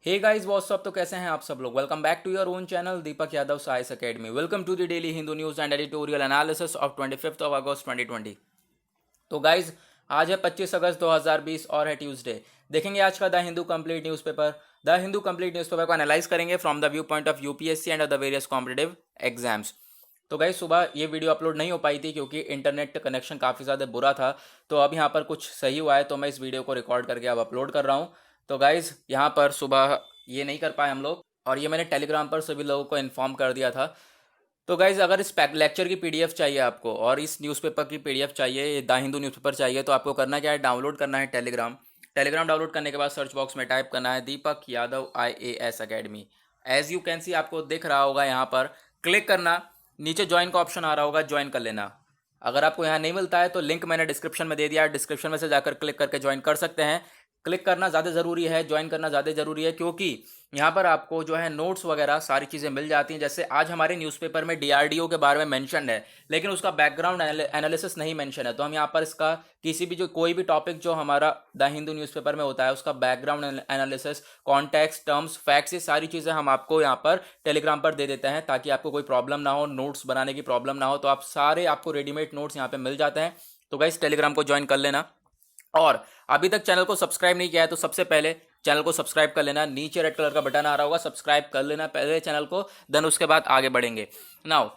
Hey guys what's up. तो कैसे हैं आप सब लोग। Welcome back to your own channel Deepak Yadav science academy. Welcome to the daily Hindu news and editorial analysis of 25 of August 2020। तो guys आज है 25 अगस्त 2020 और है ट्यूसडे। देखेंगे आज का the Hindu complete newspaper. The Hindu complete newspaper को एनालाइज करेंगे from the view point of UPSC and the various competitive exams. तो गाइज सुबह ये वीडियो अपलोड नहीं हो पाई थी क्योंकि इंटरनेट कनेक्शन काफ़ी ज़्यादा बुरा था। तो अब यहाँ पर कुछ सही हुआ है तो मैं इस वीडियो को रिकॉर्ड करके अब अपलोड कर रहा हूँ। तो गाइज यहाँ पर सुबह ये नहीं कर पाए हम लोग, और ये मैंने टेलीग्राम पर सभी लोगों को इन्फॉर्म कर दिया था। तो गाइज अगर इस लेक्चर की पीडीएफ चाहिए आपको और इस न्यूज़पेपर की पीडीएफ चाहिए, द हिंदू न्यूज़पेपर चाहिए, तो आपको करना क्या है, डाउनलोड करना है टेलीग्राम डाउनलोड करने के बाद सर्च बॉक्स में टाइप करना है Deepak Yadav IAS academy. As you can see आपको दिख रहा होगा, यहाँ पर क्लिक करना, नीचे ज्वाइन का ऑप्शन आ रहा होगा, ज्वाइन कर लेना। अगर आपको यहाँ नहीं मिलता है तो लिंक मैंने डिस्क्रिप्शन में दे दिया है, डिस्क्रिप्शन में से जाकर क्लिक करके ज्वाइन कर सकते हैं। क्लिक करना ज़्यादा ज़रूरी है, ज्वाइन करना ज़्यादा ज़रूरी है, क्योंकि यहाँ पर आपको जो है नोट्स वगैरह सारी चीज़ें मिल जाती हैं। जैसे आज हमारे न्यूज़पेपर में DRDO के बारे में मेंशन है, लेकिन उसका बैकग्राउंड एनालिसिस नहीं मेंशन है। तो हम यहाँ पर इसका किसी भी जो कोई भी टॉपिक जो हमारा द हिंदू न्यूज़पेपर में होता है उसका background analysis, context, terms, facts, ये सारी चीज़ें हम आपको यहाँ पर टेलीग्राम पर दे देते हैं ताकि आपको कोई प्रॉब्लम ना हो, नोट्स बनाने की प्रॉब्लम ना हो। तो आप सारे आपको रेडीमेड नोट्स यहाँ पर मिल जाते हैं। तो गाइस टेलीग्राम को ज्वाइन कर लेना। और अभी तक चैनल को सब्सक्राइब नहीं किया है तो सबसे पहले चैनल को सब्सक्राइब कर लेना। नीचे रेड कलर का बटन आ रहा होगा, सब्सक्राइब कर लेना पहले चैनल को, देन उसके बाद आगे बढ़ेंगे। नाउ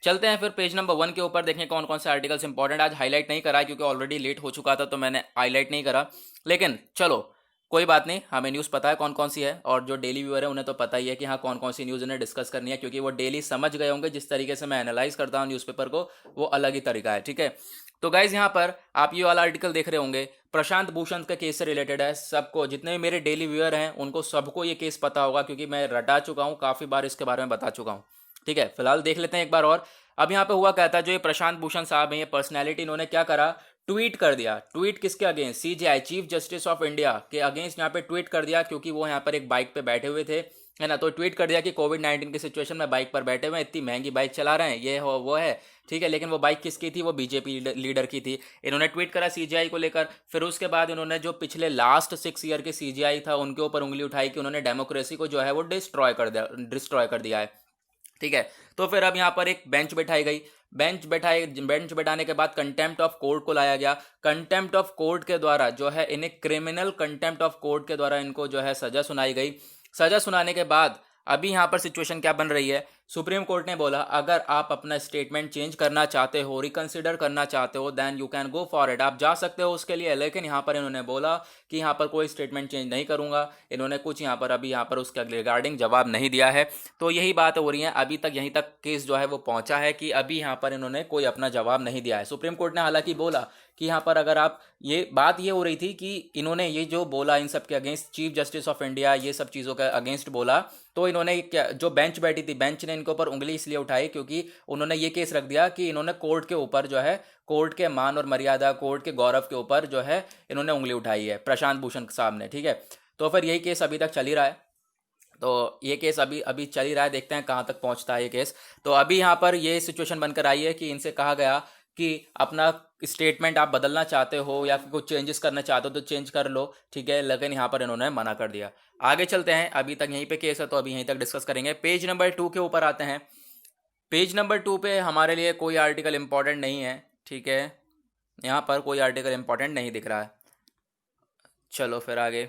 चलते हैं फिर पेज नंबर 1 के ऊपर, देखें कौन कौन से आर्टिकल्स इंपॉर्टेंट। आज हाईलाइट नहीं करा क्योंकि ऑलरेडी लेट हो चुका था तो मैंने हाईलाइट नहीं करा, लेकिन चलो कोई बात नहीं, हमें न्यूज़ पता है कौन कौन सी है, और जो डेली व्यूअर है उन्हें तो पता ही है कि हाँ कौन कौन सी न्यूज़ उन्हें डिस्कस करनी है, क्योंकि वो डेली समझ गए होंगे। जिस तरीके से मैं एनालाइज करता हूँ न्यूज़पेपर को वो अलग ही तरीका है, ठीक है। तो गाइज यहाँ पर आप ये वाला आर्टिकल देख रहे होंगे, प्रशांत भूषण के केस से रिलेटेड है। सबको, जितने भी मेरे डेली व्यूअर हैं उनको सबको ये केस पता होगा क्योंकि मैं रटा चुका हूँ, काफ़ी बार इसके बारे में बता चुका हूँ, ठीक है। फिलहाल देख लेते हैं एक बार और। अब यहाँ पे हुआ क्या था, जो ये प्रशांत भूषण साहब हैं, ये पर्सनैलिटी, इन्होंने क्या करा, ट्वीट कर दिया। ट्वीट किसके against, CJI chief justice of India के अगेंस्ट यहाँ पे ट्वीट कर दिया, क्योंकि वो यहाँ पर एक बाइक पे बैठे हुए थे, है ना। तो ट्वीट कर दिया कि कोविड-19 की सिचुएशन में बाइक पर बैठे हुए हैं, इतनी महंगी बाइक चला रहे हैं, ये हो वो है, ठीक है। लेकिन वो बाइक किसकी थी, वो बीजेपी लीडर की थी। इन्होंने ट्वीट करा CJI को लेकर। फिर उसके बाद इन्होंने जो पिछले लास्ट 6 ईयर के CJI था उनके ऊपर उंगली उठाई कि उन्होंने डेमोक्रेसी को जो है वो डिस्ट्रॉय कर दिया है, ठीक है। तो फिर अब यहाँ पर एक बेंच बैठाई गई। बेंच बैठाने के बाद कंटेम्प्ट ऑफ कोर्ट को लाया गया। कंटेम्प्ट ऑफ कोर्ट के द्वारा जो है इन्हें क्रिमिनल कंटेम्प्ट ऑफ कोर्ट के द्वारा इनको जो है सजा सुनाई गई। सजा सुनाने के बाद अभी यहाँ पर सिचुएशन क्या बन रही है, सुप्रीम कोर्ट ने बोला अगर आप अपना स्टेटमेंट चेंज करना चाहते हो, रिकंसिडर करना चाहते हो, then you can go for it, आप जा सकते हो उसके लिए। लेकिन यहाँ पर इन्होंने बोला कि यहाँ पर कोई स्टेटमेंट चेंज नहीं करूंगा। इन्होंने कुछ यहाँ पर अभी यहाँ पर उसके रिगार्डिंग जवाब नहीं दिया है। तो यही बात हो रही है, अभी तक यहीं तक केस जो है वो पहुंचा है कि अभी यहाँ पर इन्होंने कोई अपना जवाब नहीं दिया है। सुप्रीम कोर्ट ने हालांकि बोला कि यहाँ पर अगर आप, ये बात ये हो रही थी कि इन्होंने ये जो बोला इन सब के against, chief justice of India ये सब चीज़ों के अगेंस्ट बोला, तो इन्होंने क्या, जो बेंच बैठी थी, बेंच ने इनके ऊपर उंगली इसलिए उठाई क्योंकि उन्होंने ये केस रख दिया कि इन्होंने कोर्ट के ऊपर जो है, कोर्ट के मान और मर्यादा, कोर्ट के गौरव के ऊपर जो है इन्होंने उंगली उठाई है प्रशांत भूषण साहब ने, ठीक है। तो फिर यही केस अभी तक चल ही रहा है। तो ये केस अभी अभी चल ही रहा है, देखते हैं कहाँ तक पहुँचता है ये केस। तो अभी यहाँ पर ये सिचुएशन बनकर आई है कि इनसे कहा गया कि अपना स्टेटमेंट आप बदलना चाहते हो या फिर कुछ चेंजेस करना चाहते हो तो चेंज कर लो, ठीक है। लेकिन यहाँ पर इन्होंने मना कर दिया। आगे चलते हैं, अभी तक यहीं पे केस है तो अभी यहीं तक डिस्कस करेंगे। पेज नंबर 2 के ऊपर आते हैं। पेज नंबर 2 पे हमारे लिए कोई आर्टिकल इंपॉर्टेंट नहीं है, ठीक है। यहाँ पर कोई आर्टिकल इंपॉर्टेंट नहीं दिख रहा है। चलो फिर आगे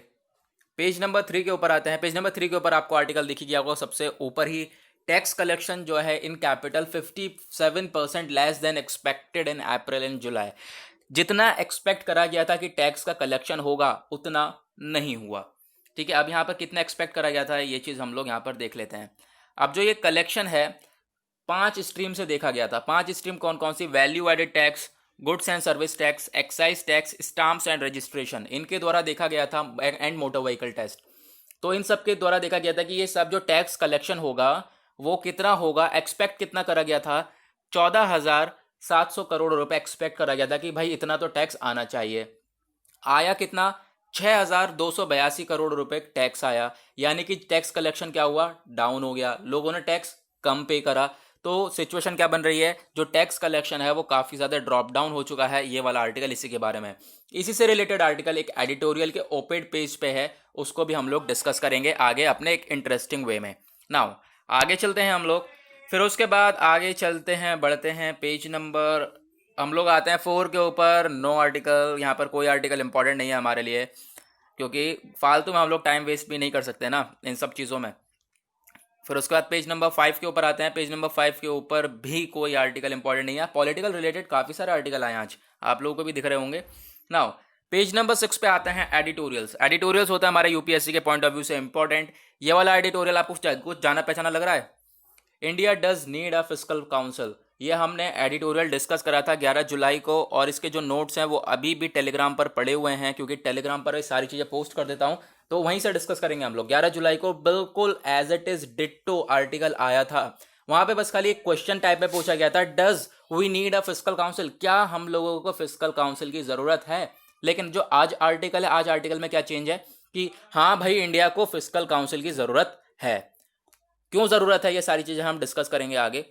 पेज नंबर 3 के ऊपर आते हैं। पेज नंबर 3 के ऊपर आपको आर्टिकल दिखी गया होगा सबसे ऊपर ही, टैक्स कलेक्शन जो है in capital 57% less than expected in April and July. जितना एक्सपेक्ट करा गया था कि टैक्स का कलेक्शन होगा उतना नहीं हुआ, ठीक है। अब यहाँ पर कितना एक्सपेक्ट करा गया था ये चीज़ हम लोग यहाँ पर देख लेते हैं। अब जो ये कलेक्शन है 5 स्ट्रीम से देखा गया था। 5 स्ट्रीम कौन कौन सी, value added tax, goods and service tax, excise tax, stamps and registration, इनके द्वारा देखा गया था, एंड मोटर व्हीकल टेस्ट। तो इन सब के द्वारा देखा गया था कि ये सब जो टैक्स कलेक्शन होगा वो कितना होगा, एक्सपेक्ट कितना करा गया था, 14,700 करोड़ रुपए एक्सपेक्ट करा गया था कि भाई इतना तो टैक्स आना चाहिए। आया कितना, 6,282 करोड़ रुपए टैक्स आया। यानी कि टैक्स कलेक्शन क्या हुआ, डाउन हो गया, लोगों ने टैक्स कम पे करा। तो सिचुएशन क्या बन रही है, जो टैक्स कलेक्शन है वो काफ़ी ज़्यादा ड्रॉप डाउन हो चुका है। ये वाला आर्टिकल इसी के बारे में, इसी से रिलेटेड आर्टिकल एक एडिटोरियल के ओपेड पेज पे है, उसको भी हम लोग डिस्कस करेंगे आगे अपने एक इंटरेस्टिंग वे में। नाउ आगे चलते हैं हम लोग, फिर उसके बाद आगे चलते हैं, बढ़ते हैं पेज नंबर, हम लोग आते हैं 4 के ऊपर। नो आर्टिकल, यहाँ पर कोई आर्टिकल इंपॉर्टेंट नहीं है हमारे लिए, क्योंकि फालतू में हम लोग टाइम वेस्ट भी नहीं कर सकते ना इन सब चीज़ों में। फिर उसके बाद पेज नंबर 5 के ऊपर आते हैं। पेज नंबर 5 के ऊपर भी कोई आर्टिकल इंपॉर्टेंट नहीं है। पॉलिटिकल रिलेटेड काफ़ी सारे आर्टिकल आए आज, आप लोगों को भी दिख रहे होंगे। नाउ पेज नंबर 6 पे आते हैं एडिटोरियल्स। एडिटोरियल्स होता है हमारे यूपीएससी के पॉइंट ऑफ व्यू से इंपॉर्टेंट। ये वाला एडिटोरियल आपको कुछ जाना पहचाना लग रहा है, India does need a fiscal council. ये हमने एडिटोरियल डिस्कस करा था 11 जुलाई को, और इसके जो नोट्स हैं वो अभी भी टेलीग्राम पर पड़े हुए हैं, क्योंकि टेलीग्राम पर ये सारी चीज़ें पोस्ट कर देता हूँ, तो वहीं से डिस्कस करेंगे हम लोग। 11 जुलाई को बिल्कुल as it is ditto article आया था। वहां पे बस खाली एक क्वेश्चन टाइप में पूछा गया था, does we need a fiscal council, क्या हम लोगों को फिस्कल काउंसिल की जरूरत है। लेकिन जो आज आर्टिकल है, आज आर्टिकल में क्या चेंज है कि हाँ भाई इंडिया को फिस्कल काउंसिल की जरूरत है। क्यों ज़रूरत है, ये सारी चीज़ें हम डिस्कस करेंगे आगे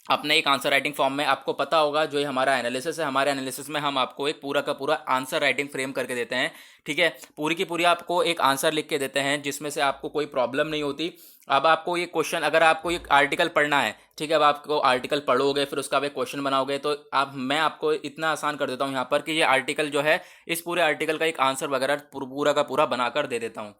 अपने एक आंसर राइटिंग फॉर्म में। आपको पता होगा जो ये हमारा एनालिसिस है, हमारे एनालिसिस में हम आपको एक पूरा का पूरा आंसर राइटिंग फ्रेम करके देते हैं, ठीक है। पूरी की पूरी आपको एक आंसर लिख के देते हैं जिसमें से आपको कोई प्रॉब्लम नहीं होती। अब आपको ये क्वेश्चन, अगर आपको एक आर्टिकल पढ़ना है, ठीक है, अब आपको आर्टिकल पढ़ोगे फिर उसका आप एक क्वेश्चन बनाओगे, तो मैं आपको इतना आसान कर देता हूँ यहाँ पर कि ये आर्टिकल जो है, इस पूरे आर्टिकल का एक आंसर वगैरह पूरा का पूरा बनाकर दे देता हूँ,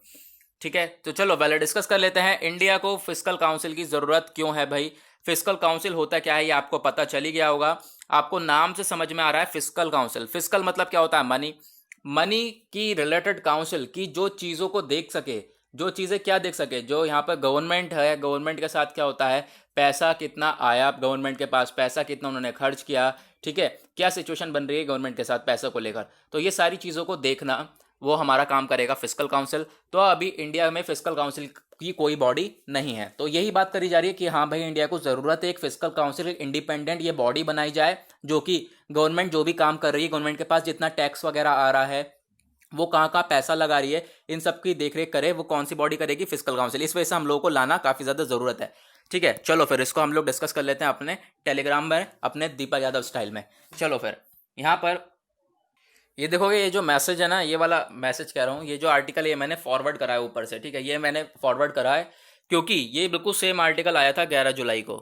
ठीक है। तो चलो पहले डिस्कस कर लेते हैं, इंडिया को फिस्कल काउंसिल की ज़रूरत क्यों है भाई। फिस्कल काउंसिल होता क्या है ये आपको पता चल ही गया होगा, आपको नाम से समझ में आ रहा है फिस्कल काउंसिल। फिस्कल मतलब क्या होता है, मनी, मनी की रिलेटेड काउंसिल की जो चीज़ों को देख सके, जो चीज़ें क्या देख सके, जो यहाँ पर गवर्नमेंट है, गवर्नमेंट के साथ क्या होता है, पैसा कितना आया गवर्नमेंट के पास, पैसा कितना उन्होंने खर्च किया, ठीक है, क्या सिचुएशन बन रही है गवर्नमेंट के साथ पैसों को लेकर, तो ये सारी चीज़ों को देखना वो हमारा काम करेगा फिस्कल काउंसिल। तो अभी इंडिया में फिस्कल काउंसिल की कोई बॉडी नहीं है, तो यही बात करी जा रही है कि हाँ भाई इंडिया को ज़रूरत है एक फिस्कल काउंसिल, एक इंडिपेंडेंट ये बॉडी बनाई जाए, जो कि गवर्नमेंट जो भी काम कर रही है, गवर्नमेंट के पास जितना टैक्स वगैरह आ रहा है, वो कहाँ कहाँ पैसा लगा रही है, इन सब की देखरेख करे, वो कौन सी बॉडी करेगी, फिस्कल काउंसिल। इस वजह से हम लोगों को लाना काफ़ी ज़्यादा ज़रूरत है, ठीक है। चलो फिर इसको हम लोग डिस्कस कर लेते हैं अपने टेलीग्राम में, अपने दीपक यादव स्टाइल में। चलो फिर यहाँ पर ये देखोगे, ये जो मैसेज है ना, ये वाला मैसेज कह रहा हूँ, ये जो आर्टिकल है ये मैंने फॉरवर्ड करा है ऊपर से, ठीक है, ये मैंने फॉरवर्ड करा है क्योंकि ये बिल्कुल सेम आर्टिकल आया था 11 जुलाई को,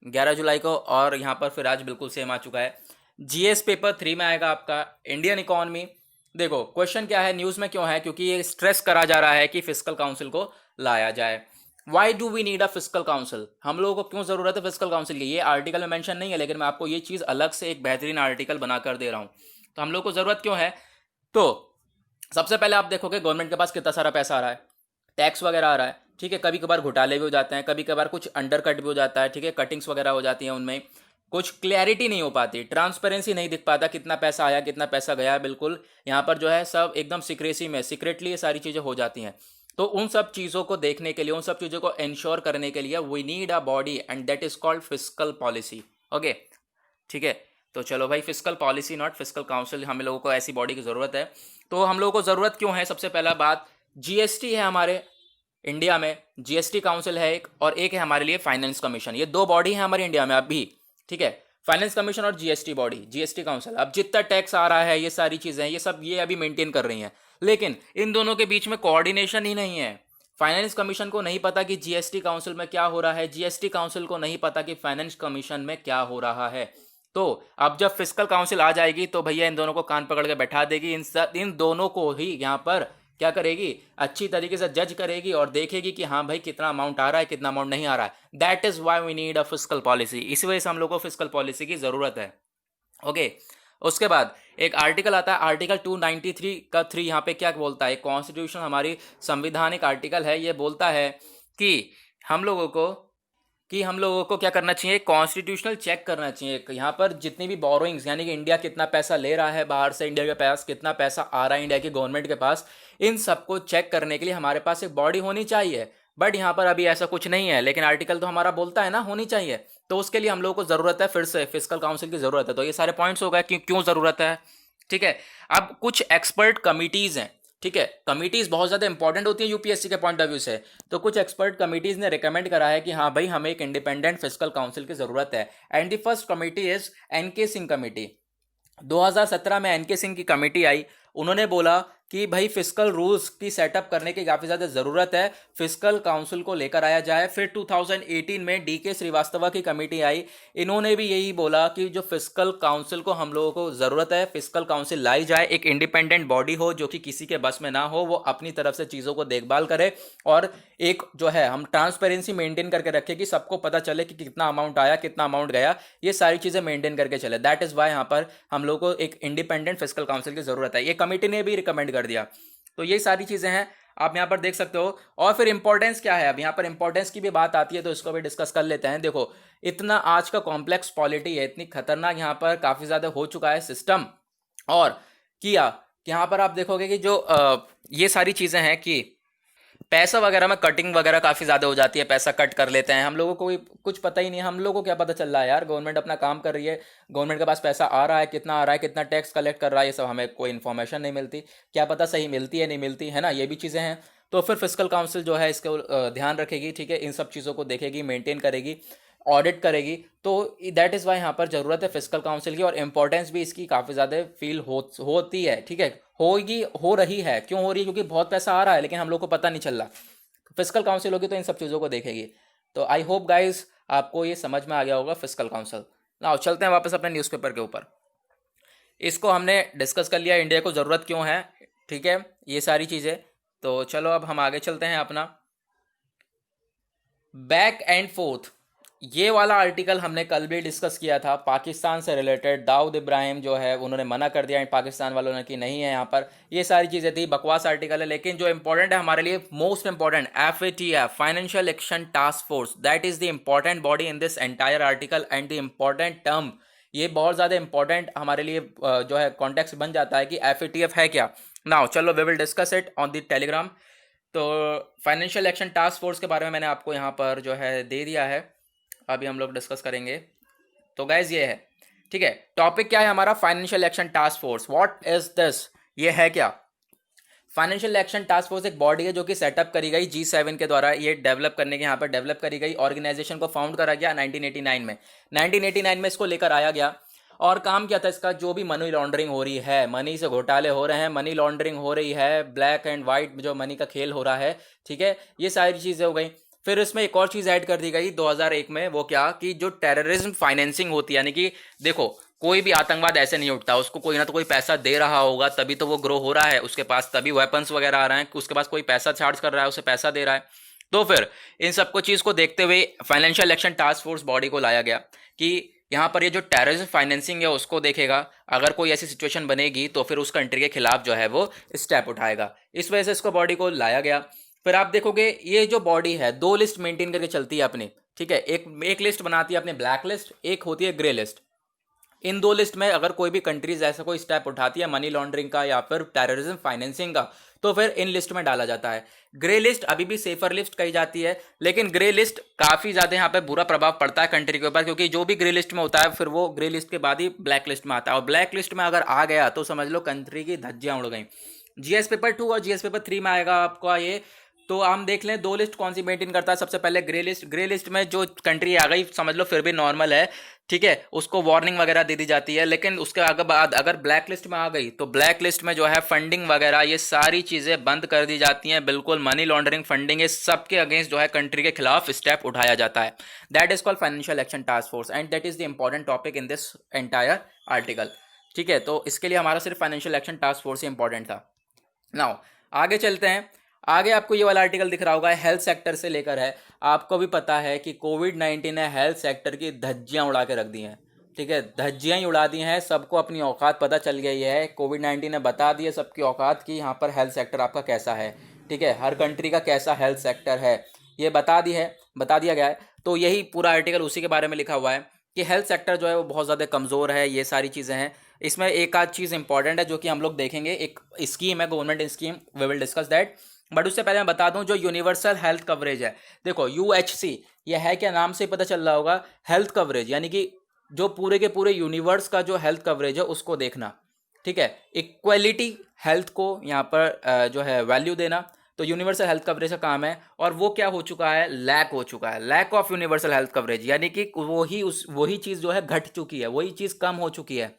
11 जुलाई को, और यहाँ पर फिर आज बिल्कुल सेम आ चुका है। जीएस पेपर 3 में आएगा आपका इंडियन इकोनॉमी। देखो क्वेश्चन क्या है, न्यूज़ में क्यों है, क्योंकि ये स्ट्रेस करा जा रहा है कि फिस्कल काउंसिल को लाया जाए। Why do we need a fiscal council, हम लोगों को क्यों ज़रूरत है फिस्कल काउंसिल की, ये आर्टिकल में मेंशन नहीं है, लेकिन मैं आपको ये चीज़ अलग से एक बेहतरीन आर्टिकल बनाकर दे रहा हूँ। तो हम लोग को ज़रूरत क्यों है, तो सबसे पहले आप देखोगे गवर्नमेंट के पास कितना सारा पैसा आ रहा है, टैक्स वगैरह आ रहा है, ठीक है, कभी कभार घोटाले भी हो जाते हैं, कभी कभार कुछ अंडर कट भी हो जाता है, ठीक है, कटिंग्स वगैरह हो जाती हैं, उनमें कुछ क्लैरिटी नहीं हो पाती, ट्रांसपेरेंसी नहीं दिख पाता, कितना पैसा आया कितना पैसा गया, बिल्कुल यहाँ पर जो है सब एकदम सीक्रेसी में, सीक्रेटली ये सारी चीज़ें हो जाती हैं। तो उन सब चीज़ों को देखने के लिए, उन सब चीज़ों को इंश्योर करने के लिए we need a body and that is called fiscal policy, okay, ठीक है। तो चलो भाई, fiscal policy not fiscal council, हम लोगों को ऐसी बॉडी की ज़रूरत है। तो हम लोगों को ज़रूरत क्यों है, सबसे पहला बात, जीएसटी है हमारे इंडिया में, जीएसटी काउंसिल है एक, और एक है हमारे लिए फाइनेंस कमीशन, ये दो बॉडी है हमारे इंडिया में अभी, ठीक है, फाइनेंस कमीशन और जीएसटी बॉडी, जीएसटी काउंसिल। अब जितना टैक्स आ रहा है, ये सारी चीज़ें, ये सब ये अभी मेंटेन कर रही हैं, लेकिन इन दोनों के बीच में कोऑर्डिनेशन ही नहीं है। फाइनेंस कमीशन को नहीं पता कि जीएसटी काउंसिल में क्या हो रहा है, जीएसटी काउंसिल को नहीं पता कि फाइनेंस कमीशन में क्या हो रहा है। तो अब जब फिस्कल काउंसिल आ जाएगी तो भैया इन दोनों को कान पकड़ के बैठा देगी, इन दोनों को ही यहाँ पर क्या करेगी, अच्छी तरीके से जज करेगी और देखेगी कि हाँ भाई कितना अमाउंट आ रहा है, कितना अमाउंट नहीं आ रहा है। That is why we need a fiscal policy, इस वजह से हम लोग को फिस्कल पॉलिसी की जरूरत है, ओके। उसके बाद एक आर्टिकल आता है, आर्टिकल 293 का 3, यहाँ पे क्या बोलता है, कॉन्स्टिट्यूशन हमारी संविधानिक आर्टिकल है, ये बोलता है कि हम लोगों को क्या करना चाहिए, कॉन्स्टिट्यूशनल चेक करना चाहिए। यहाँ पर जितनी भी बोरोइंग्स, यानी कि इंडिया कितना पैसा ले रहा है बाहर से, इंडिया के पास कितना पैसा आ रहा है इंडिया की गवर्नमेंट के पास, इन सबको चेक करने के लिए हमारे पास एक बॉडी होनी चाहिए। बट यहाँ पर अभी ऐसा कुछ नहीं है, लेकिन आर्टिकल तो हमारा बोलता है ना होनी चाहिए, तो उसके लिए हम लोग को ज़रूरत है फिर से फिस्कल काउंसिल की ज़रूरत है। तो ये सारे पॉइंट्स हो गए कि क्यों ज़रूरत है, ठीक है। अब कुछ एक्सपर्ट कमिटीज़ हैं, ठीक है, कमिटीज बहुत ज़्यादा इंपॉर्टेंट होती है यूपीएससी के पॉइंट ऑफ व्यू से। तो कुछ एक्सपर्ट कमिटीज ने रिकमेंड करा है कि हाँ भाई हमें एक इंडिपेंडेंट फिस्कल काउंसिल की ज़रूरत है। And the first committee is N K Singh committee. 2017 में एनके सिंह की कमेटी आई। उन्होंने बोला कि भाई फिस्कल रूल्स की सेटअप करने की काफ़ी ज़्यादा ज़रूरत है, फिस्कल काउंसिल को लेकर आया जाए। फिर 2018 में डीके श्रीवास्तव की कमेटी आई। इन्होंने भी यही बोला कि जो फिस्कल काउंसिल को हम लोगों को ज़रूरत है, फिस्कल काउंसिल लाई जाए, एक इंडिपेंडेंट बॉडी हो जो कि किसी के बस में ना हो, वो अपनी तरफ से चीज़ों को देखभाल करे और एक जो है हम ट्रांसपेरेंसी मेंटेन करके रखें कि सबको पता चले कि कितना अमाउंट आया, कितना अमाउंट गया, ये सारी चीज़ें मेंटेन करके चले। दैट इज़ वाई यहाँ पर हम लोग को एक इंडिपेंडेंट फिस्कल काउंसिल की ज़रूरत है। ये कमेटी ने भी रिकमेंड कर दिया। तो ये सारी चीज़ें हैं, आप यहाँ पर देख सकते हो। और फिर इंपॉर्टेंस क्या है, अब यहाँ पर इंपॉर्टेंस की भी बात आती है तो इसको भी डिस्कस कर लेते हैं। देखो, इतना आज का कॉम्प्लेक्स पॉलिटी है, इतनी खतरनाक यहाँ पर काफ़ी ज़्यादा हो चुका है सिस्टम। और किया यहाँ पर आप देखोगे कि जो ये सारी चीज़ें हैं कि पैसा वगैरह में कटिंग वगैरह काफ़ी ज़्यादा हो जाती है, पैसा कट कर लेते हैं। हम लोगों को भी कुछ पता ही नहीं है, हम लोगों को क्या पता चल रहा है यार। गवर्नमेंट अपना काम कर रही है, गवर्नमेंट के पास पैसा आ रहा है, कितना आ रहा है, कितना टैक्स कलेक्ट कर रहा है, ये सब हमें कोई इन्फॉर्मेशन नहीं मिलती। क्या पता सही मिलती है नहीं मिलती है ना, ये भी चीज़ें हैं। तो फिर फिस्कल काउंसिल जो है इसको ध्यान रखेगी, ठीक है, इन सब चीज़ों को देखेगी, मेंटेन करेगी, ऑडिट करेगी। तो दैट इज़ वाई यहाँ पर ज़रूरत है फिस्कल काउंसिल की। और इंपॉर्टेंस भी इसकी काफ़ी ज़्यादा फील होती है, ठीक है, होगी, हो रही है। क्यों हो रही है? क्योंकि बहुत पैसा आ रहा है लेकिन हम लोग को पता नहीं चल रहा। फिस्कल काउंसिल होगी तो इन सब चीज़ों को देखेगी। तो आई होप गाइस आपको ये समझ में आ गया होगा फिस्कल काउंसिल। नाउ चलते हैं वापस अपने न्यूज़पेपर के ऊपर। इसको हमने डिस्कस कर लिया, इंडिया को ज़रूरत क्यों है, ठीक है, ये सारी चीज़ें। तो चलो अब हम आगे चलते हैं अपना बैक एंड फोर्थ। ये वाला आर्टिकल हमने कल भी डिस्कस किया था, पाकिस्तान से रिलेटेड। दाऊद इब्राहिम जो है उन्होंने मना कर दिया पाकिस्तान वालों ने कि नहीं है यहाँ पर, ये सारी चीज़ें थी, बकवास आर्टिकल है। लेकिन जो इंपॉर्टेंट है हमारे लिए, most important, FATF financial action task force, that is the important body in this entire article and the important term. ये बहुत ज़्यादा इंपॉर्टेंट हमारे लिए जो है कॉन्टेक्स्ट बन जाता है कि FATF है क्या। नाउ चलो we will discuss it on the Telegram. तो फाइनेंशियल एक्शन टास्क फोर्स के बारे में मैंने आपको यहाँ पर जो है दे दिया है, अभी हम लोग डिस्कस करेंगे। तो गाइज ये है, ठीक है, टॉपिक क्या है हमारा, financial action task force. What is this, ये है क्या? फाइनेंशियल एक्शन टास्क फोर्स एक बॉडी है जो कि सेटअप करी गई G7 के द्वारा, ये डेवलप करने के यहाँ पर डेवलप करी गई ऑर्गेनाइजेशन को फाउंड करा गया 1989 में। 1989 में इसको लेकर आया गया। और काम क्या था इसका, जो भी मनी लॉन्ड्रिंग हो रही है, मनी से घोटाले हो रहे हैं, मनी लॉन्ड्रिंग हो रही है, ब्लैक एंड वाइट जो मनी का खेल हो रहा है, ठीक है, ये सारी चीज़ें हो गई। फिर इसमें एक और चीज़ ऐड कर दी गई 2001 में, वो क्या कि जो टेररिज्म फाइनेंसिंग होती है, यानी कि देखो कोई भी आतंकवाद ऐसे नहीं उठता, उसको कोई ना तो कोई पैसा दे रहा होगा तभी तो वो ग्रो हो रहा है, उसके पास तभी वेपन्स वगैरह आ रहे हैं, उसके पास कोई पैसा चार्ज कर रहा है, उसे पैसा दे रहा है। तो फिर इन सबको चीज़ को देखते हुए financial action task force body को लाया गया कि यहाँ पर ये जो टेररिज्म फाइनेंसिंग है उसको देखेगा, अगर कोई ऐसी सिचुएशन बनेगी तो फिर उस कंट्री के खिलाफ जो है वो स्टेप उठाएगा। इस वजह से इसको बॉडी को लाया गया। फिर आप देखोगे ये जो बॉडी है 2 लिस्ट मेंटेन करके चलती है अपनी, ठीक है, एक लिस्ट बनाती है अपनी ब्लैक लिस्ट, एक होती है ग्रे लिस्ट। इन 2 लिस्ट में अगर कोई भी कंट्रीज ऐसा कोई स्टेप उठाती है मनी लॉन्ड्रिंग का या फिर टेररिज्म फाइनेंसिंग का, तो फिर इन लिस्ट में डाला जाता है। ग्रे लिस्ट अभी भी सेफर लिस्ट कही जाती है, लेकिन ग्रे लिस्ट काफ़ी ज़्यादा यहाँ पे बुरा प्रभाव पड़ता है कंट्री के ऊपर, क्योंकि जो भी ग्रे लिस्ट में होता है फिर वो ग्रे लिस्ट के बाद ही ब्लैक लिस्ट में आता है, और ब्लैक लिस्ट में अगर आ गया तो समझ लो कंट्री की धज्जियाँ उड़ गई। GS पेपर 2 और GS पेपर 3 में आएगा आपका ये। तो हम देख लें 2 लिस्ट कौन सी मेंटेन करता है। सबसे पहले ग्रे लिस्ट। ग्रे लिस्ट में जो कंट्री आ गई समझ लो फिर भी नॉर्मल है, ठीक है, उसको वार्निंग वगैरह दे दी जाती है। लेकिन उसके आगे बाद अगर ब्लैक लिस्ट में आ गई तो ब्लैक लिस्ट में जो है फंडिंग वगैरह ये सारी चीज़ें बंद कर दी जाती हैं, बिल्कुल मनी लॉन्ड्रिंग, फंडिंग, ये सबके अगेंस्ट जो है कंट्री के खिलाफ स्टेप उठाया जाता है। That is called financial action task force and that is the important topic in this entire article, ठीक है। तो इसके लिए हमारा सिर्फ फाइनेंशियल एक्शन टास्क फोर्स ही इंपॉर्टेंट था। नाउ आगे चलते हैं। आगे आपको ये वाला आर्टिकल दिख रहा होगा, हेल्थ सेक्टर से लेकर है। आपको भी पता है कि कोविड-19 ने हेल्थ सेक्टर की धज्जियां उड़ा के रख दी हैं, ठीक है, धज्जियां ही उड़ा दी हैं। सबको अपनी औकात पता चल गई है, कोविड-19 ने बता दी है सबकी औकात कि यहाँ पर हेल्थ सेक्टर आपका कैसा है, ठीक है, हर कंट्री का कैसा हेल्थ सेक्टर है ये बता दिया गया है। तो यही पूरा आर्टिकल उसी के बारे में लिखा हुआ है कि हेल्थ सेक्टर जो है वो बहुत ज़्यादा कमज़ोर है, ये सारी चीज़ें हैं। इसमें एक आध चीज़ इंपॉर्टेंट है जो कि हम लोग देखेंगे, एक स्कीम है, government scheme, we will discuss that. But उससे पहले मैं बता दूं जो यूनिवर्सल हेल्थ कवरेज है, देखो UHC, यह है क्या, नाम से पता चल रहा होगा, हेल्थ कवरेज, यानी कि जो पूरे के पूरे यूनिवर्स का जो हेल्थ कवरेज है उसको देखना। ठीक है, इक्वलिटी हेल्थ को यहाँ पर जो है वैल्यू देना, तो यूनिवर्सल हेल्थ कवरेज का काम है, और वो क्या हो चुका है, लैक हो चुका है, lack of universal health coverage, यानी कि वही चीज़ जो है घट चुकी है, वही चीज़ कम हो चुकी है,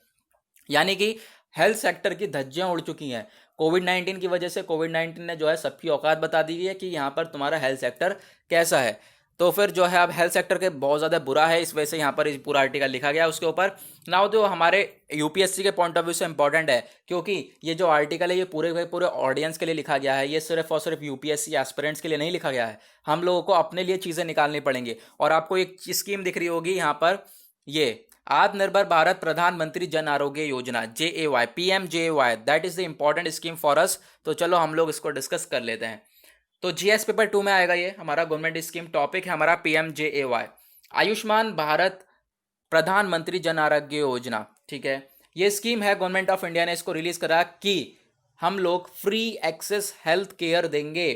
यानी कि हेल्थ सेक्टर की धज्जियां उड़ चुकी हैं कोविड 19 की वजह से। कोविड 19 ने जो है सबकी औकात बता दी है कि यहाँ पर तुम्हारा हेल्थ सेक्टर कैसा है। तो फिर जो है अब हेल्थ सेक्टर के बहुत ज़्यादा बुरा है, इस वजह से यहाँ पर इस पूरा आर्टिकल लिखा गया है उसके ऊपर। नाउ जो हमारे यूपीएससी के पॉइंट ऑफ व्यू से इंपॉर्टेंट है, क्योंकि ये जो आर्टिकल है ये पूरे के पूरे ऑडियंस के लिए लिखा गया है, ये सिर्फ और सिर्फ यूपीएससी एस्पिरेंट्स के लिए नहीं लिखा गया है। हम लोगों को अपने लिए चीज़ें निकालनी पड़ेंगी। और आपको एक स्कीम दिख रही होगी यहाँ पर, ये आत्मनिर्भर भारत प्रधानमंत्री Jan Arogya Yojana, JAY, PMJAY, that is the important scheme for us. तो चलो हम लोग इसको डिस्कस कर लेते हैं। तो जीएस पेपर 2 में आएगा, ये हमारा गवर्नमेंट स्कीम टॉपिक है हमारा PMJAY, आयुष्मान भारत प्रधानमंत्री जन आरोग्य योजना। ठीक है, ये स्कीम है, गवर्नमेंट ऑफ इंडिया ने इसको रिलीज करा कि हम लोग फ्री एक्सेस हेल्थ केयर देंगे।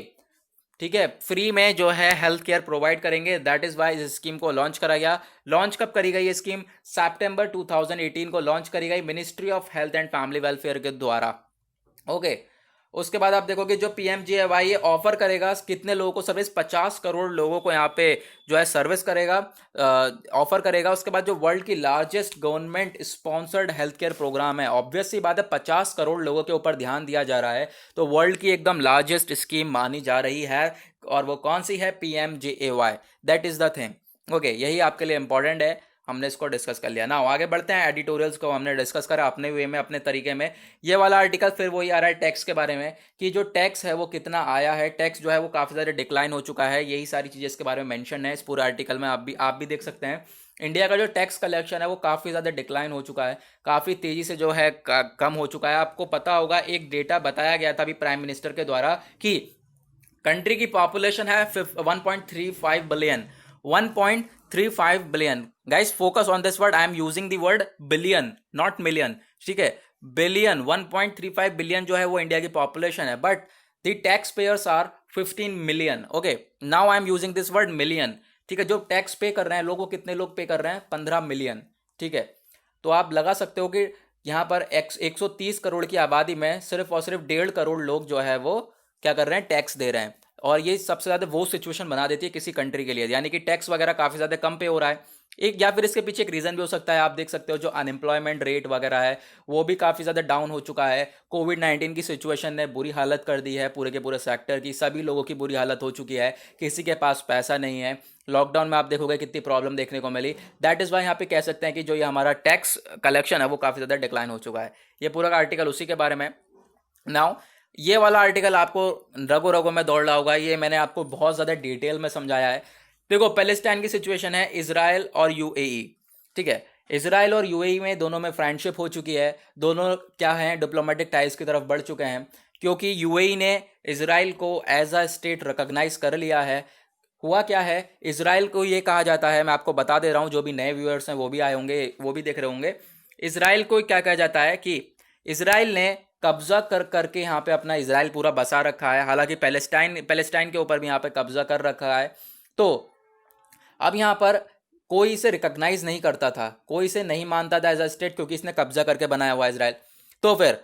ठीक है, फ्री में जो है हेल्थ केयर प्रोवाइड करेंगे, दैट इज वाई इस स्कीम को लॉन्च करा गया। लॉन्च कब करी गई ये स्कीम, सितंबर 2018 को लॉन्च करी गई ministry of health and family welfare के द्वारा। ओके, उसके बाद आप देखोगे जो PMJAY ये ऑफर करेगा कितने लोगों को सर्विस, 50 करोड़ लोगों को यहाँ पे जो है सर्विस करेगा, ऑफर करेगा। उसके बाद जो वर्ल्ड की largest government sponsored health care program है, ऑब्वियस सी बात है 50 करोड़ लोगों के ऊपर ध्यान दिया जा रहा है, तो वर्ल्ड की एकदम लार्जेस्ट स्कीम मानी जा रही है। और वो कौन सी है, PMJAY, that is the thing. Okay, यही आपके लिए इंपॉर्टेंट है, हमने इसको डिस्कस कर लिया ना। आगे बढ़ते हैं, एडिटोरियल्स को हमने डिस्कस करा अपने वे में, अपने तरीके में। ये वाला आर्टिकल फिर वही आ रहा है टैक्स के बारे में, कि जो टैक्स है वो कितना आया है, टैक्स जो है वो काफ़ी ज़्यादा डिक्लाइन हो चुका है, यही सारी चीज़ें इसके बारे में मेंशन है इस पूरे आर्टिकल में। आप भी देख सकते हैं इंडिया का जो टैक्स कलेक्शन है वो काफ़ी ज़्यादा डिक्लाइन हो चुका है, काफ़ी तेज़ी से जो है कम हो चुका है। आपको पता होगा एक डेटा बताया गया था अभी प्राइम मिनिस्टर के द्वारा कि कंट्री की पॉपुलेशन है 1.35 billion, 1.35 billion. Guys focus on this word, I am using the word billion not million. ठीक है, बिलियन, 1.35 बिलियन जो है वो इंडिया की पॉपुलेशन है, but the tax payers are 15 million. Okay, now I am using this word million. ठीक है, जो टैक्स पे कर रहे हैं लोगों, कितने लोग पे कर रहे हैं, 15 मिलियन। ठीक है, तो आप लगा सकते हो कि यहाँ पर 130 करोड़ की आबादी में सिर्फ और सिर्फ 1.5 करोड़ लोग जो है वो क्या कर रहे हैं, टैक्स दे रहे हैं। और ये सबसे ज़्यादा वो सिचुएशन बना देती है किसी कंट्री के लिए, यानी कि टैक्स वगैरह काफ़ी ज़्यादा कम पे हो रहा है। एक या फिर इसके पीछे एक रीज़न भी हो सकता है, आप देख सकते हो जो अनएम्प्लॉयमेंट रेट वगैरह है वो भी काफ़ी ज़्यादा डाउन हो चुका है। कोविड 19 की सिचुएशन ने बुरी हालत कर दी है पूरे के पूरे सेक्टर की, सभी लोगों की बुरी हालत हो चुकी है, किसी के पास पैसा नहीं है। लॉकडाउन में आप देखोगे कितनी प्रॉब्लम देखने को मिली, दैट इज़ वाई यहाँ पे कह सकते हैं कि जो ये हमारा टैक्स कलेक्शन है वो काफ़ी ज़्यादा डिक्लाइन हो चुका है। ये पूरा आर्टिकल उसी के बारे में। नाउ ये वाला आर्टिकल आपको रगो रगो में दौड़ रहा होगा, ये मैंने आपको बहुत ज़्यादा डिटेल में समझाया है। देखो पैलेस्टाइन की सिचुएशन है, इजराइल और यूएई। ठीक है, इजराइल और यूएई में दोनों में फ्रेंडशिप हो चुकी है, दोनों क्या हैं, डिप्लोमेटिक टाइज की तरफ बढ़ चुके हैं, क्योंकि यूएई ने इजराइल को एज अ स्टेट रिकॉग्नाइज कर लिया है। हुआ क्या है, इजराइल को ये कहा जाता है, मैं आपको बता दे रहा हूँ, जो भी नए व्यूअर्स हैं वो भी आए होंगे, वो भी देख रहे होंगे। इजराइल को क्या कहा जाता है कि इजराइल ने कब्जा कर करके यहाँ पे अपना इजराइल पूरा बसा रखा है, हालांकि पैलेस्टाइन के ऊपर भी यहाँ पे कब्जा कर रखा है। तो अब यहाँ पर कोई इसे रिकॉग्नाइज नहीं करता था, कोई इसे नहीं मानता था एज अ स्टेट, क्योंकि इसने कब्जा करके बनाया हुआ इजराइल। तो फिर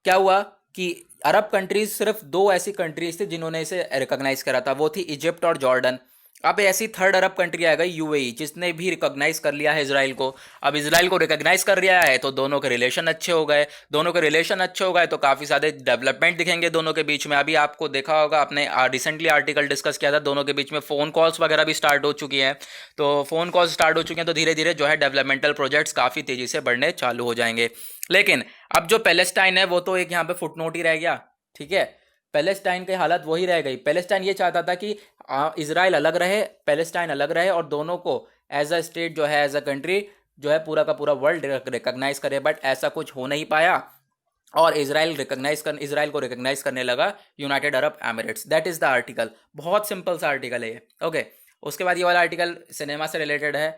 क्या हुआ कि अरब कंट्रीज, सिर्फ 2 ऐसी कंट्रीज थी जिन्होंने इसे रिकॉग्नाइज करा था, वो थी इजिप्ट और जॉर्डन। अब ऐसी थर्ड अरब कंट्री आ गई यूएई, जिसने भी रिकॉग्नाइज कर लिया है इजराइल को। अब इजराइल को रिकॉग्नाइज कर लिया है तो दोनों के रिलेशन अच्छे हो गए, दोनों के रिलेशन अच्छे हो गए तो काफ़ी सारे डेवलपमेंट दिखेंगे दोनों के बीच में। अभी आपको देखा होगा, आपने रिसेंटली आर्टिकल डिस्कस किया था, दोनों के बीच में फ़ोन कॉल्स वगैरह भी स्टार्ट हो चुकी हैं। तो फ़ोन कॉल्स स्टार्ट हो चुके हैं तो धीरे धीरे जो है डेवलपमेंटल प्रोजेक्ट्स काफ़ी तेज़ी से बढ़ने चालू हो जाएंगे। लेकिन अब जो पैलेस्टाइन है वो तो एक यहाँ पे फुटनोट ही रह गया। ठीक है, पैलेस्टाइन की हालत वही रह गई। पैलेस्टाइन ये चाहता था कि इजराइल अलग रहे, पैलेस्टाइन अलग रहे, और दोनों को एज अ स्टेट जो है, एज अ कंट्री जो है पूरा का पूरा वर्ल्ड रिकॉग्नाइज करे, बट ऐसा कुछ हो नहीं पाया। और इजराइल को रिकॉग्नाइज करने लगा United Arab Emirates. That is the article, बहुत सिंपल सा आर्टिकल है ये। ओके, उसके बाद ये वाला आर्टिकल सिनेमा से रिलेटेड है,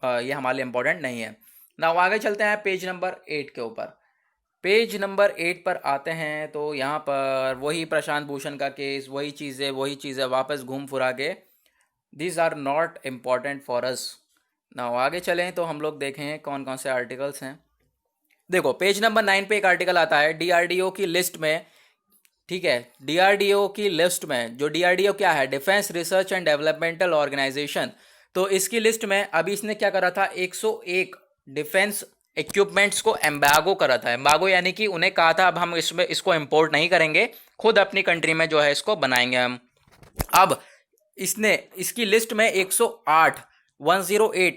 ये हमारे लिए इंपॉर्टेंट नहीं है ना। आगे चलते हैं पेज नंबर 8 के ऊपर। पेज नंबर 8 पर आते हैं तो यहाँ पर वही प्रशांत भूषण का केस, वही चीज़ें वापस घूम फुरा के, these are not important for us. ना आगे चलें तो हम लोग देखें कौन कौन से आर्टिकल्स हैं। देखो पेज नंबर 9 पे एक आर्टिकल आता है डीआरडीओ की लिस्ट में, ठीक है। डीआरडीओ की लिस्ट में, जो डीआरडीओ क्या है, defence research and developmental organisation, तो इसकी लिस्ट में अभी इसने क्या करा था, 101 डिफेंस इक्विपमेंट्स को एम्बागो करा था। एम्बागो यानी कि उन्हें कहा था अब हम इसमें इसको इंपोर्ट नहीं करेंगे, खुद अपनी कंट्री में जो है इसको बनाएंगे हम। अब इसने इसकी लिस्ट में 108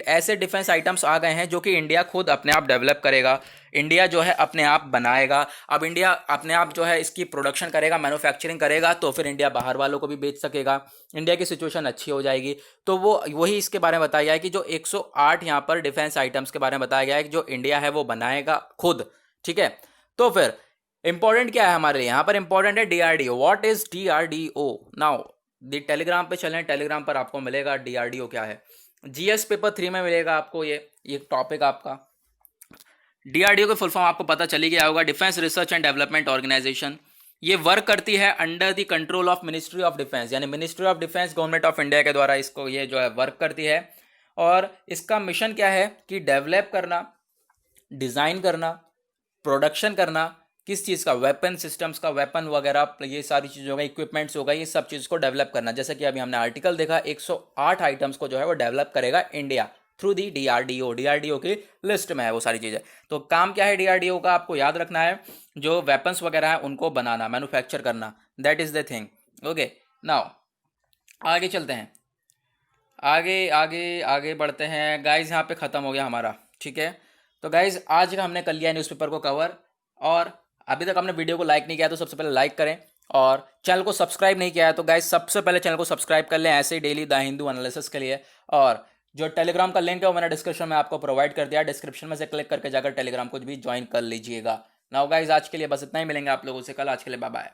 ऐसे डिफेंस आइटम्स आ गए हैं जो कि इंडिया खुद अपने आप डेवलप करेगा, इंडिया जो है अपने आप बनाएगा। अब इंडिया अपने आप जो है इसकी प्रोडक्शन करेगा, मैन्युफैक्चरिंग करेगा, तो फिर इंडिया बाहर वालों को भी बेच सकेगा, इंडिया की सिचुएशन अच्छी हो जाएगी। तो वो वही इसके बारे में बताया गया है कि जो 108 यहाँ पर डिफेंस आइटम्स के बारे में बताया गया है कि जो इंडिया है वो बनाएगा खुद, ठीक है। तो फिर इंपॉर्टेंट क्या है हमारे लिए, यहाँ पर इंपॉर्टेंट है DRDO. What is DRDO now? Telegram पे चलें, टेलीग्राम पर आपको मिलेगा डीआरडीओ क्या है। जीएस पेपर 3 में मिलेगा आपको ये टॉपिक आपका। डीआरडीओ का फुल फॉर्म आपको पता चली गया होगा, defence research and development organisation. ये वर्क करती है under the control of ministry of defence, यानी ministry of defence government of India के द्वारा इसको ये जो है वर्क करती है। और इसका मिशन क्या है कि डेवलप करना, डिज़ाइन करना, प्रोडक्शन करना, किस चीज़ का, वेपन सिस्टम्स का, वेपन वगैरह, ये सारी चीज़ हो गई, इक्विपमेंट्स हो गई, ये सब चीज़ को डेवलप करना। जैसे कि अभी हमने आर्टिकल देखा, 108 आइटम्स को जो है वो डेवलप करेगा India through the DRDO. DRDO की लिस्ट में है वो सारी चीज़ें। तो काम क्या है डीआरडीओ का, आपको याद रखना है, जो वेपन्स वगैरह है उनको बनाना, मैन्युफैक्चर करना, that is the thing. Okay, now आगे चलते हैं, आगे आगे आगे बढ़ते हैं गाइज। यहाँ पे ख़त्म हो गया हमारा, ठीक है। तो गाइज आज का हमने कर लिया न्यूज़पेपर को कवर, और अभी तक आपने वीडियो को लाइक नहीं किया तो सबसे पहले लाइक करें, और चैनल को सब्सक्राइब नहीं किया है तो गाइज सबसे पहले चैनल को सब्सक्राइब कर लें, ऐसे ही डेली द हिंदू एनालिसिस के लिए। और जो टेलीग्राम का लिंक है वो मैंने डिस्क्रिप्शन में आपको प्रोवाइड कर दिया, डिस्क्रिप्शन में से क्लिक करके जाकर टेलीग्राम को भी ज्वाइन कर लीजिएगा। नाउ गाइज आज के लिए बस इतना ही, मिलेंगे आप लोगों से कल, आज के लिए बाय बाय।